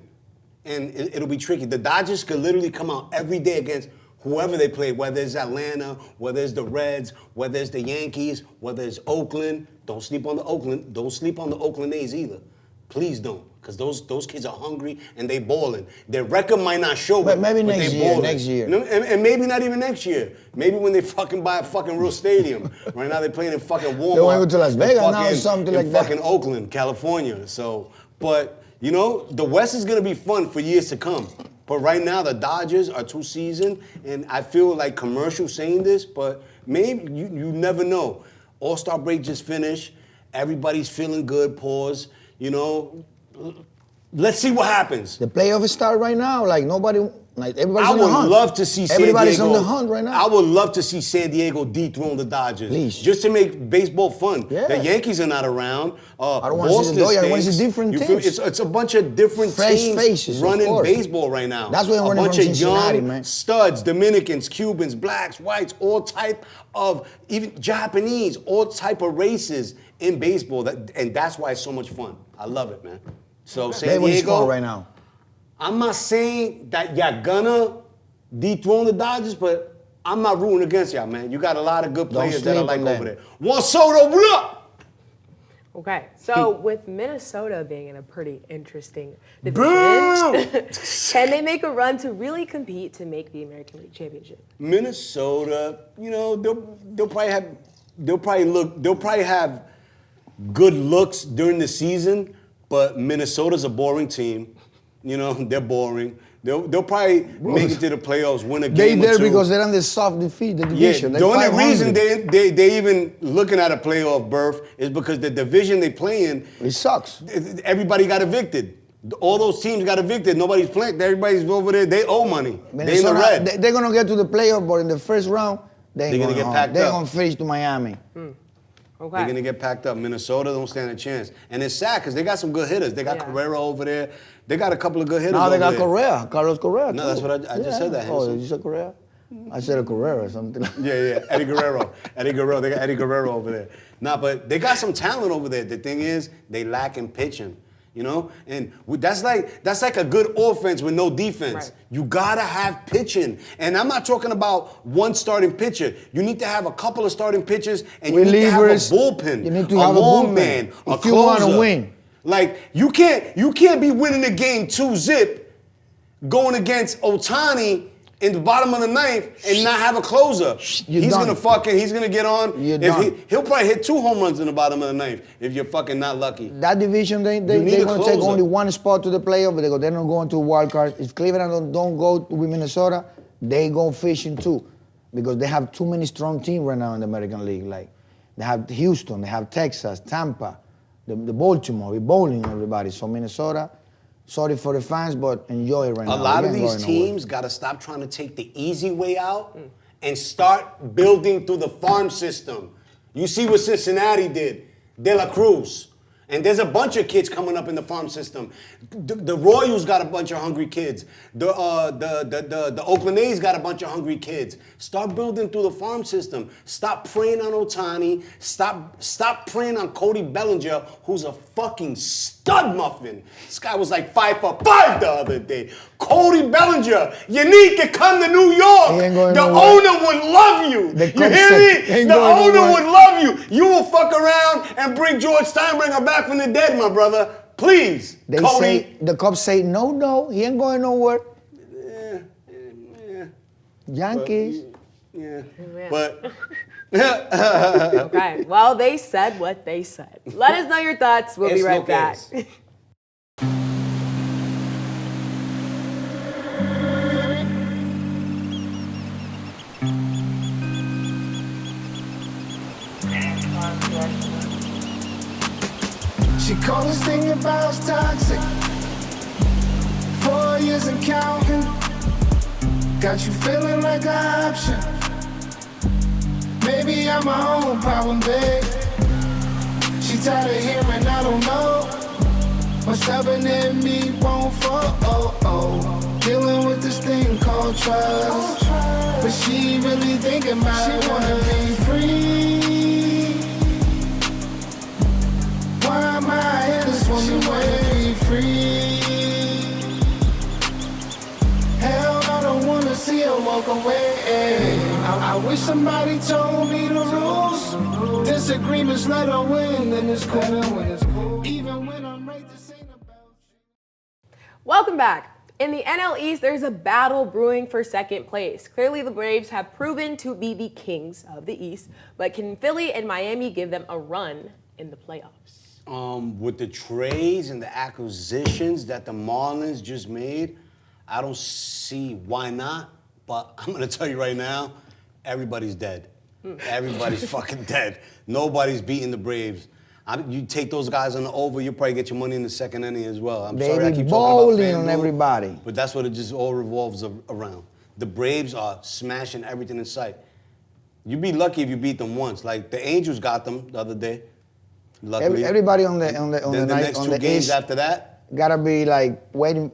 S3: And it'll be tricky. The Dodgers could literally come out every day against whoever they play, whether it's Atlanta, whether it's the Reds, whether it's the Yankees, whether it's Oakland. Don't sleep on the Oakland. Don't sleep on the Oakland A's either. Please don't. Because those kids are hungry and they balling. Their record might not show
S4: But
S3: it,
S4: maybe
S3: but
S4: next
S3: they
S4: year,
S3: balling.
S4: next year.
S3: You know, and maybe not even next year. Maybe when they fucking buy a fucking real stadium. Right now they're playing in fucking Walmart.
S4: They wanna go to Las
S3: in
S4: Vegas now or
S3: fucking-
S4: something
S3: in
S4: like that.
S3: fucking Oakland, California. So, but you know, the West is gonna be fun for years to come. But right now, the Dodgers are too seasoned, and I feel like commercial saying this, but maybe you never know. All-Star break just finished. Everybody's feeling good. Pause. You know, let's see what happens.
S4: The playoff start right now. Like, nobody, like, everybody's
S3: I
S4: on the
S3: would
S4: hunt.
S3: love to see San
S4: Everybody's
S3: Diego.
S4: on the hunt right now.
S3: I would love to see San Diego dethrone the Dodgers.
S4: Please.
S3: Just to make baseball fun.
S4: Yeah.
S3: The Yankees are not around.
S4: I don't wanna see the Dodgers. I wanna see different
S3: You feel me?
S4: teams.
S3: It's a bunch of different
S4: Fresh
S3: teams
S4: faces, of
S3: running
S4: course.
S3: baseball right now.
S4: That's why I'm
S3: a
S4: running
S3: bunch
S4: from
S3: of
S4: Cincinnati,
S3: young
S4: man.
S3: studs, Dominicans, Cubans, blacks, whites, all type of, even Japanese, all type of races in baseball. And that's why it's so much fun. I love it, man. So San
S4: They
S3: Diego,
S4: score right now.
S3: I'm not saying that y'all gonna dethrone the Dodgers, but I'm not rooting against y'all, man. You got a lot of good players that I
S4: sleep
S3: like
S4: on
S3: over
S4: them.
S3: there. Juan Soto, what up?
S2: Okay, so with Minnesota being in a pretty interesting
S3: Boom!
S2: division, can they make a run to really compete to make the American League Championship?
S3: Minnesota, you know, they'll probably have good looks during the season, but Minnesota's a boring team. You know, they're boring. They'll probably make it to the playoffs, win a
S4: They
S3: game or
S4: there
S3: two.
S4: because they're on the soft defeat, the
S3: Yeah,
S4: division.
S3: the
S4: They're
S3: only
S4: 500.
S3: reason they even looking at a playoff berth is because the division they play in,
S4: It sucks.
S3: everybody got evicted. All those teams got evicted. Nobody's playing. Everybody's over there. They owe money. They in the red.
S4: They're going to get to the playoff, but in the first round,
S3: They're
S4: they're
S3: gonna
S4: going to
S3: get packed
S4: They're
S3: up.
S4: going to face to Miami.
S2: Okay.
S3: They're gonna get packed up. Minnesota don't stand a chance, and it's sad because they got some good hitters. They got
S2: Yeah.
S3: Carrera over there. They got a couple of good hitters.
S4: Now they
S3: over
S4: got
S3: there.
S4: Correa, Carlos Correa.
S3: No,
S4: too.
S3: that's what I just said that,
S4: Oh,
S3: Hanson.
S4: did you say Correa? I said a Correa or something.
S3: Yeah, Eddie Guerrero. Eddie Guerrero. They got Eddie Guerrero over there. Nah, but they got some talent over there. The thing is, they lack in pitching. You know, and that's like a good offense with no defense.
S2: Right.
S3: You gotta have pitching, and I'm not talking about one starting pitcher. You need to have a couple of starting pitchers, and you need to have a
S4: Relievers.
S3: bullpen.
S4: You need to
S3: a
S4: have a
S3: long
S4: bullpen.
S3: man, a
S4: If you wanna
S3: closer.
S4: win.
S3: Like you can't be winning the game 2-zip, going against Ohtani in the bottom of the ninth and not have a closer.
S4: You're
S3: He's
S4: done.
S3: he's gonna get on.
S4: You're
S3: If
S4: done.
S3: he'll probably hit 2 home runs in the bottom of the ninth if you're fucking not lucky.
S4: That division, they're
S3: need a
S4: going to take
S3: closer.
S4: only one spot to the playoff, but they're not going to a wild card. If Cleveland don't go with Minnesota, they go fishing too, because they have too many strong teams right now in the American League. Like they have Houston, they have Texas, Tampa, the Baltimore, we're bowling everybody. So Minnesota, sorry for the fans, but enjoy it right now.
S3: A lot
S4: We
S3: of
S4: ain't
S3: these
S4: going nowhere.
S3: teams got to stop trying to take the easy way out and start building through the farm system. You see what Cincinnati did, De La Cruz. And there's a bunch of kids coming up in the farm system. The Royals got a bunch of hungry kids. The Oakland A's got a bunch of hungry kids. Start building through the farm system. Stop preying on Ohtani. Stop preying on Cody Bellinger, who's a fucking stud muffin. This guy was like 5 for 5 the other day. Cody Bellinger, you need to come to New York. The owner would love you. You hear me? The owner would love you. You will fuck around and bring George Steinbrenner back from the dead, my brother. Please, Cody.
S4: The Cubs say, no, he ain't going nowhere. Yankees.
S3: But
S2: Okay, well, they said what they said. Let us know your thoughts. We'll be right back.
S1: She called this thing about toxic. 4 years and counting. Got you feeling like an option. Maybe I'm my own problem, babe. She tired of hearing I don't know. What's stubborn in me won't fall. Dealing with this thing called trust. But she really thinking about it. She wanna be free. Why am I here? This woman wanna be free. Hell, I don't wanna see her walk away. I wish somebody told me the rules. Disagreements let her win, and it's cool. Even when I'm right, this ain't about you.
S2: Welcome back. In the NL East, there's a battle brewing for second place. Clearly, the Braves have proven to be the kings of the East, but can Philly and Miami give them a run in the playoffs?
S3: With the trades and the acquisitions that the Marlins just made, I don't see why not. But I'm gonna tell you right now, everybody's dead. Everybody's fucking dead. Nobody's beating the Braves. You take those guys on the over, you'll probably get your money in the second inning as well. I'm sorry I keep talking about
S4: on everybody.
S3: but that's what it just all revolves around. The Braves are smashing everything in sight. You'd be lucky if you beat them once. Like the Angels got them the other day. Luckily.
S4: Everybody on the
S3: next two games after that
S4: gotta be like fighting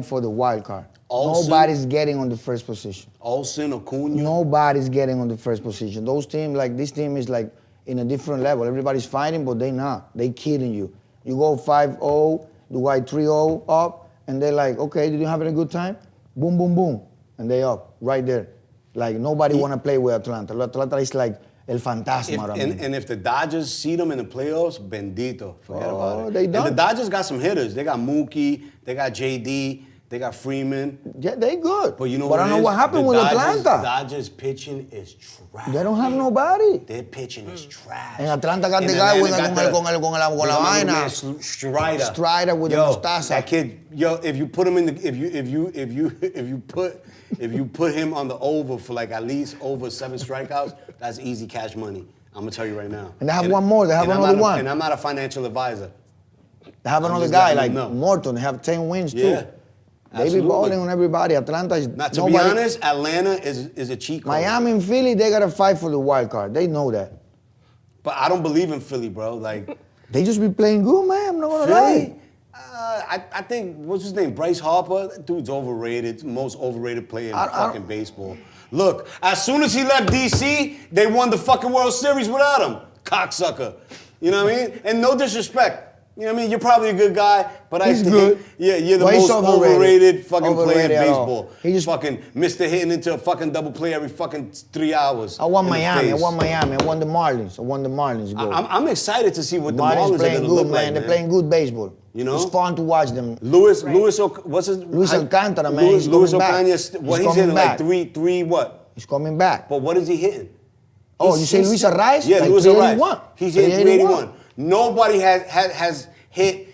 S4: for the wild card.
S3: Olsen,
S4: nobody's getting on the first position.
S3: Olsen, Acuna.
S4: Nobody's getting on the first position. Those teams, like this team is like in a different level. Everybody's fighting, but they not. They kidding you. You go 5-0, you go 3-0 up, and they're like, okay, did you have a good time? Boom, boom, boom. And they up, right there. Like nobody wanna play with Atlanta. Atlanta is like El Fantasma.
S3: And if the Dodgers see them in the playoffs, bendito. Forget about it.
S4: They don't.
S3: And the Dodgers got some hitters. They got Mookie, they got JD, they got Freeman.
S4: Yeah, they good.
S3: But you know
S4: I don't know what happened with Atlanta.
S3: Dodgers pitching is trash.
S4: They don't have nobody.
S3: Their pitching is trash.
S4: And Atlanta got the guy with la vaina.
S3: Strider
S4: with the mostaza.
S3: That kid, if you put him in the if you put him on the over for like at least over 7 strikeouts, that's easy cash money. I'm gonna tell you right now.
S4: And they have one more. They have another one.
S3: And I'm not a financial advisor.
S4: They have another guy like Morton. They have 10 wins too. They be balling on everybody. Atlanta is
S3: not to be honest. Atlanta is a cheat code.
S4: Miami and Philly, they gotta fight for the wild card. They know that.
S3: But I don't believe in Philly, bro. Like
S4: they just be playing good, man. I'm not gonna lie.
S3: I think what's his name, Bryce Harper. That dude's overrated. Most overrated player in fucking baseball. Look, as soon as he left DC, they won the fucking World Series without him. Cocksucker. You know what I mean? And no disrespect. You know what I mean? You're probably a good guy, but I think you're the most overrated fucking player in baseball. He just fucking Mr. hitting into a fucking double play every fucking 3 hours.
S4: I won Miami. I won the Marlins.
S3: I'm excited to see what the Marlins are going to look like, man.
S4: They're playing good baseball.
S3: You know?
S4: It's fun to watch them.
S3: Luis Alcantara,
S4: man. Luis
S3: Ocaña, what he's hitting like three what?
S4: He's coming back.
S3: But what is he hitting?
S4: You say Luis Arraez?
S3: Yeah,
S4: like
S3: Luis Arraez. He's hitting 381.
S4: 381.
S3: Nobody has hit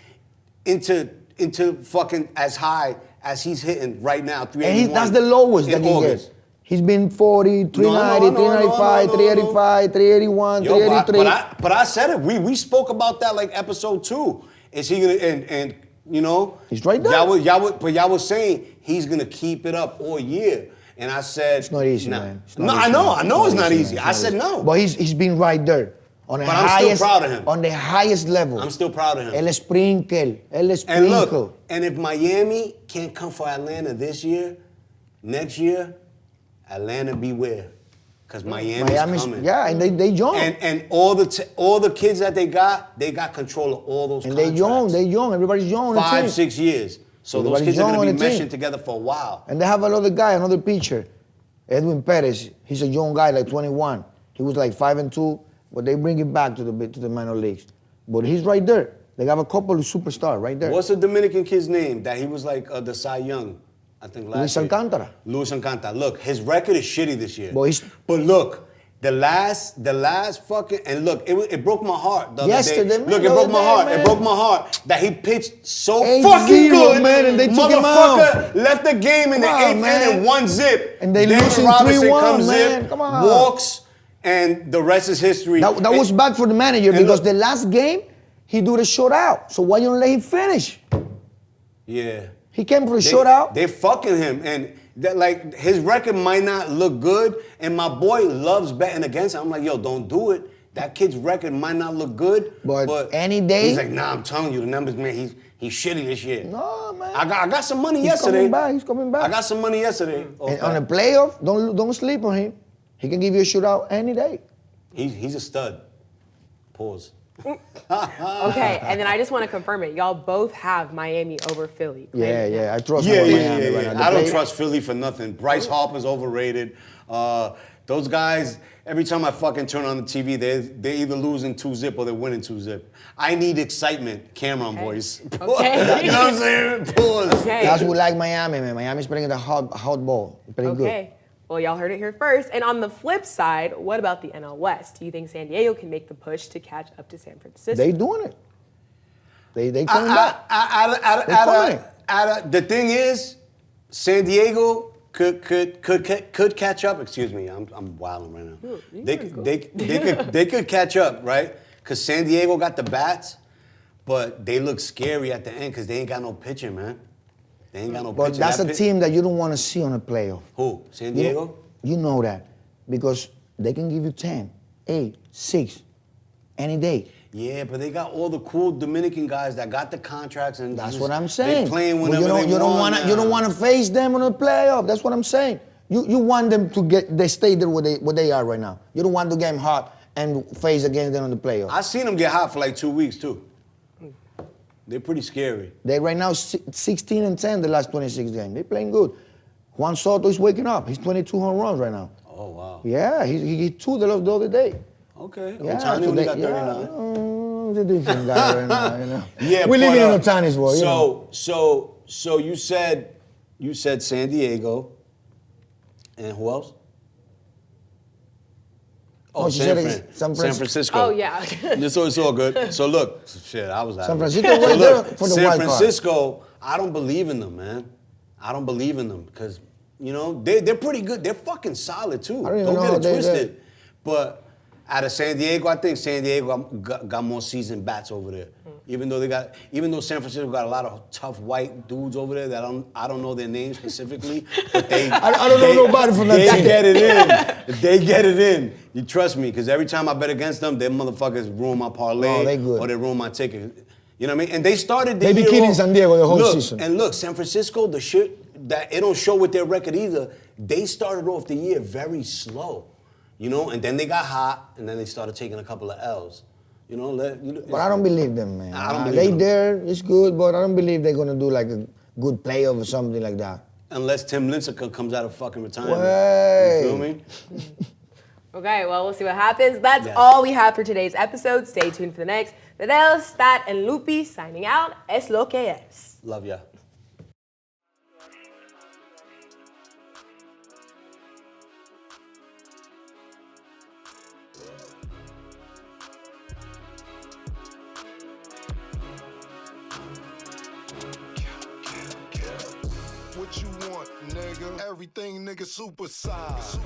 S3: into fucking as high as he's hitting right now, 381.
S4: And that's the lowest that he gets. He's been 40, 390, 395, 385, 381, 383.
S3: But I said it. We spoke about that like episode 2. Is he gonna and you know?
S4: He's right there.
S3: Y'all was saying he's gonna keep it up all year. And I said,
S4: It's not easy,
S3: nah.
S4: man. It's not
S3: No,
S4: easy,
S3: I know it's not easy.
S4: man.
S3: I said no.
S4: But he's been right there. On the
S3: But I'm still
S4: highest,
S3: proud of him.
S4: On the highest level.
S3: I'm still proud of him.
S4: El sprinkle.
S3: And look, and if Miami can't come for Atlanta this year, next year, Atlanta beware. Because Miami's coming.
S4: Yeah, and they young.
S3: And all the kids that they got control of all those
S4: And
S3: contracts.
S4: they young. Everybody's young on the team.
S3: 5, 6 years. So those
S4: Everybody's
S3: kids are
S4: young
S3: going to
S4: on
S3: be
S4: the team.
S3: meshing together for a while.
S4: And they have another guy, another pitcher, Edwin Perez. He's a young guy, like 21. He was like 5-2, but they bring him back to the minor leagues. But he's right there. They have a couple of superstars right there.
S3: What's the Dominican kid's name that he was like the Cy Young, I think last
S4: Luis
S3: year?
S4: Alcantara.
S3: Luis Alcantara. Look, his record is shitty this year.
S4: But
S3: look, the last fucking, and look, it broke my heart the other
S4: Yesterday,
S3: day.
S4: man,
S3: Look,
S4: the
S3: it broke
S4: other
S3: my
S4: day,
S3: heart.
S4: man.
S3: It broke my heart that he pitched so
S4: 8-0,
S3: fucking good,
S4: man, and they took him
S3: Motherfucker left the game in the
S4: Come on,
S3: 8th
S4: man.
S3: inning, 1-0.
S4: And they
S3: David
S4: losing
S3: Robinson
S4: 3-1,
S3: comes
S4: man.
S3: in,
S4: Come on.
S3: walks, and the rest is history.
S4: That was bad for the manager
S3: and
S4: because
S3: look-
S4: the last game, he do the shutout. So why you don't let him finish?
S3: Yeah.
S4: He came for the shutout.
S3: They fucking him, and that like his record might not look good. And my boy loves betting against him. I'm like, yo, don't do it. That kid's record might not look good,
S4: But any day-
S3: he's like, nah, I'm telling you, the numbers, man, he's shitty this year.
S4: No, man.
S3: I got some money
S4: He's
S3: yesterday.
S4: He's coming back.
S3: I got some money yesterday.
S4: And on a playoff, don't sleep on him. He can give you a shootout any day.
S3: He's a stud. Pause.
S2: Okay, and then I just want to confirm it. Y'all both have Miami over Philly.
S4: Yeah. I trust
S3: Yeah,
S4: Miami right now.
S3: I don't
S4: They-
S3: trust Philly for nothing. Bryce Harper's overrated. Those guys, every time I fucking turn on the TV, they're either losing 2-0 or they're winning 2-0. I need excitement, Cameron voice.
S2: Okay.
S3: You know what I'm saying? Pause.
S2: Okay.
S4: That's what like Miami, man. Miami's playing the hot ball. Pretty good.
S2: Okay. Well, y'all heard it here first. And on the flip side, what about the NL West? Do you think San Diego can make the push to catch up to San Francisco?
S4: They doing it. They coming back.
S3: The thing is, San Diego could catch up. Excuse me, I'm wilding right now. They could catch up, right? Because San Diego got the bats, but they look scary at the end because they ain't got no pitching, man. They ain't got no
S4: But
S3: pitching.
S4: that's
S3: That
S4: a team that you don't want to see on a playoff.
S3: Who? San Diego?
S4: You know that. Because they can give you 10, 8, 6, any day.
S3: Yeah, but they got all the cool Dominican guys that got the contracts and
S4: That's
S3: just-
S4: what I'm saying.
S3: They playing
S4: But
S3: whenever
S4: you don't
S3: want.
S4: wanna you don't want to face them on a playoff. That's what I'm saying. You want them to they stay there where they are right now. You don't want to get them hot and face against them on the playoff.
S3: I seen them get hot for like 2 weeks too. They're pretty scary.
S4: They right now 16-10 the last 26 games. They playing good. Juan Soto is waking up. He's 22 home runs right now.
S3: Oh wow.
S4: Yeah, he hit 2 the other day.
S3: Okay.
S4: Yeah,
S3: Ohtani only got 39.
S4: He's a different guy right now, you know.
S3: Yeah,
S4: We're
S3: but,
S4: living in Ohtani's world, you know.
S3: So you said San Diego, and who else? Oh,
S4: Oh, she said it's
S3: San Francisco.
S2: Oh, yeah.
S3: It's all good. So look, shit, I was out.
S4: San
S3: of it.
S4: Francisco right there for the
S3: San
S4: wild card.
S3: Francisco, I don't believe in them, man. I don't believe in them because, you know, they're pretty good. They're fucking solid too.
S4: I don't even
S3: Don't
S4: know
S3: get
S4: how
S3: it
S4: they
S3: twisted. But out of San Diego, I think San Diego got more seasoned bats over there. Even though San Francisco got a lot of tough white dudes over there that I don't know their names specifically, but they
S4: I don't know nobody from that
S3: They
S4: team.
S3: get it in. They get it in. You trust me, because every time I bet against them, they motherfuckers ruin my parlay
S4: Oh, they good.
S3: or they ruin my ticket. You know what I mean? And they started the
S4: They be
S3: year
S4: killing
S3: off-
S4: San Diego the whole
S3: look,
S4: season.
S3: And look, San Francisco, the shit that it don't show with their record either. They started off the year very slow, you know, and then they got hot, and then they started taking a couple of L's. You know,
S4: But I don't believe them, man.
S3: I don't believe
S4: they
S3: them.
S4: there, it's good, but I don't believe they're gonna do like a good playoff or something like that.
S3: Unless Tim Lincecum comes out of fucking retirement.
S4: Way.
S3: You feel me?
S2: Okay, well, we'll see what happens. That's
S3: Yes.
S2: all we have for today's episode. Stay tuned for the next. Fidel, Stat, and Loopy signing out. Es lo que es.
S3: Love ya.
S1: What you want, nigga? Everything, nigga, super size.